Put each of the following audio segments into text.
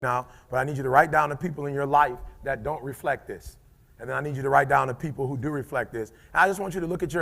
now, but I need you to write down the people in your life that don't reflect this. And then I need you to write down the people who do reflect this. And I just want you to look at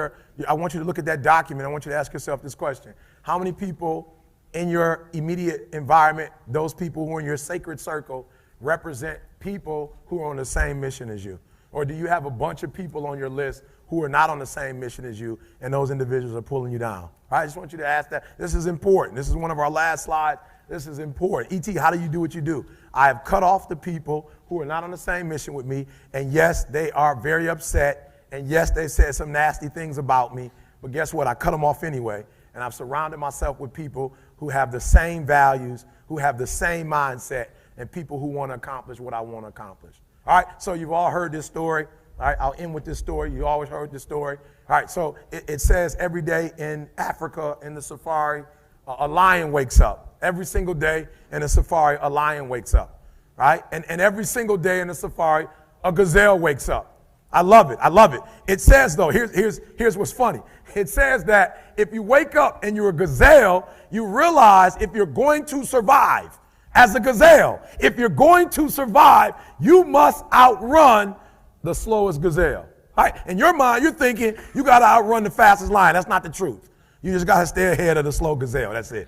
I want you to look at that document. I want you to ask yourself this question. How many people in your immediate environment, those people who are in your sacred circle, represent people who are on the same mission as you? Or do you have a bunch of people on your list who are not on the same mission as you, and those individuals are pulling you down? All right, I just want you to ask that. This is important. This is one of our last slides. This is important. E.T., how do you do what you do? I have cut off the people who are not on the same mission with me, and yes, they are very upset, and yes, they said some nasty things about me, but guess what? I cut them off anyway, and I've surrounded myself with people who have the same values, who have the same mindset, and people who want to accomplish what I want to accomplish. All right, so you've all heard this story. All right, I'll end with this story. You always heard this story. All right, so it says every day in Africa, in the safari, a lion wakes up. Every single day in the safari, a lion wakes up, right? And every single day in the safari, a gazelle wakes up. I love it. I love it. It says, though, here's what's funny. It says that if you wake up and you're a gazelle, you realize if you're going to survive as a gazelle, if you're going to survive, you must outrun the slowest gazelle. All right? In your mind, you're thinking you got to outrun the fastest lion. That's not the truth. You just got to stay ahead of the slow gazelle. That's it.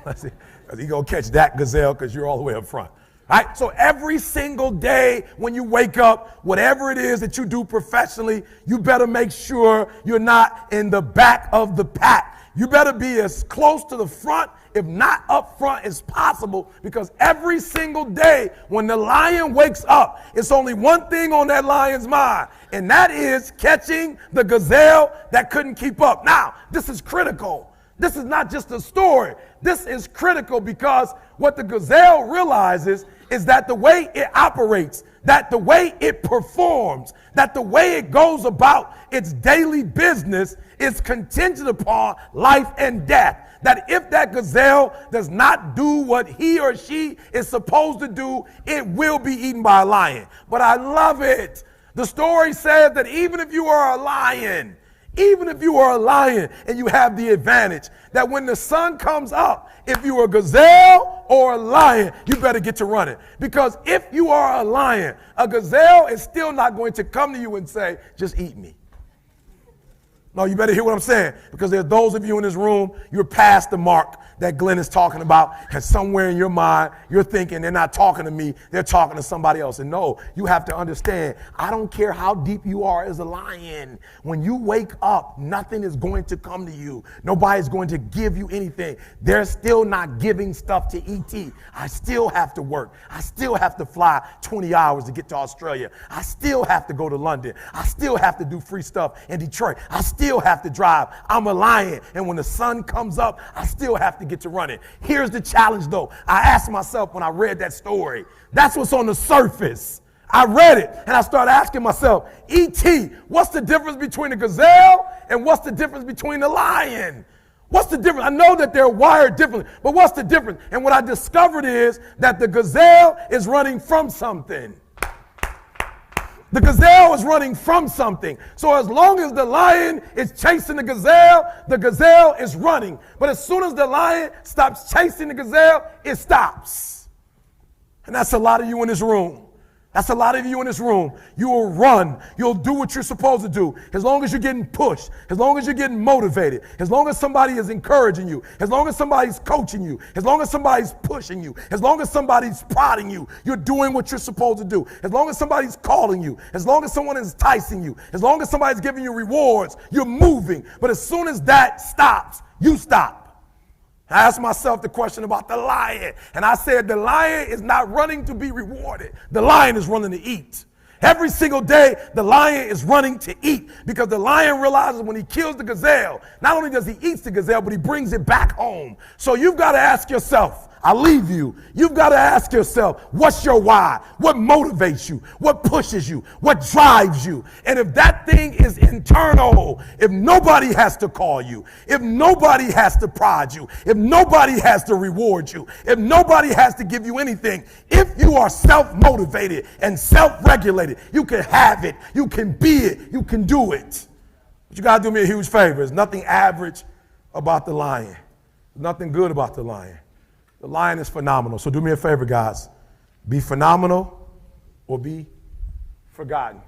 That's it. You're going to catch that gazelle because you're all the way up front. All right? So every single day when you wake up, whatever it is that you do professionally, you better make sure you're not in the back of the pack. You better be as close to the front, if not up front, as possible, because every single day when the lion wakes up, it's only one thing on that lion's mind, and that is catching the gazelle that couldn't keep up. Now, this is critical. This is not just a story. This is critical because what the gazelle realizes is that the way it operates, that the way it performs, that the way it goes about its daily business is contingent upon life and death. That if that gazelle does not do what he or she is supposed to do, it will be eaten by a lion. But I love it. The story says that even if you are a lion, and you have the advantage, that when the sun comes up, if you're a gazelle or a lion, you better get to running. Because if you are a lion, a gazelle is still not going to come to you and say, just eat me. No, you better hear what I'm saying, because there's those of you in this room, you're past the mark that Glenn is talking about, and somewhere in your mind, you're thinking they're not talking to me, they're talking to somebody else. And no, you have to understand, I don't care how deep you are as a lion. When you wake up, nothing is going to come to you. Nobody's going to give you anything. They're still not giving stuff to ET. I still have to work. I still have to fly 20 hours to get to Australia. I still have to go to London. I still have to do free stuff in Detroit. I still have to drive. I'm a lion. And when the sun comes up, I still have to get to running. Here's the challenge, though. I asked myself when I read that story, that's what's on the surface. I read it and I started asking myself, E.T., what's the difference between a gazelle and what's the difference between a lion? What's the difference? I know that they're wired differently, but what's the difference? And what I discovered is that the gazelle is running from something. The gazelle is running from something. So as long as the lion is chasing the gazelle is running. But as soon as the lion stops chasing the gazelle, it stops. And that's a lot of you in this room. That's a lot of you in this room. You will run. You'll do what you're supposed to do. As long as you're getting pushed, as long as you're getting motivated, as long as somebody is encouraging you, as long as somebody's coaching you, as long as somebody's pushing you, as long as somebody's prodding you, you're doing what you're supposed to do. As long as somebody's calling you, as long as someone is enticing you, as long as somebody's giving you rewards, you're moving. But as soon as that stops, you stop. I asked myself the question about the lion, and I said the lion is not running to be rewarded. The lion is running to eat. Every single day, the lion is running to eat because the lion realizes when he kills the gazelle, not only does he eat the gazelle, but he brings it back home. So you've got to ask yourself, I leave you. You've got to ask yourself, what's your why? What motivates you? What pushes you? What drives you? And if that thing is internal, if nobody has to call you, if nobody has to prod you, if nobody has to reward you, if nobody has to give you anything, if you are self-motivated and self-regulated, you can have it, you can be it, you can do it. But you got to do me a huge favor. There's nothing average about the lion. There's nothing good about the lion. The lion is phenomenal. So do me a favor, guys. Be phenomenal or be forgotten.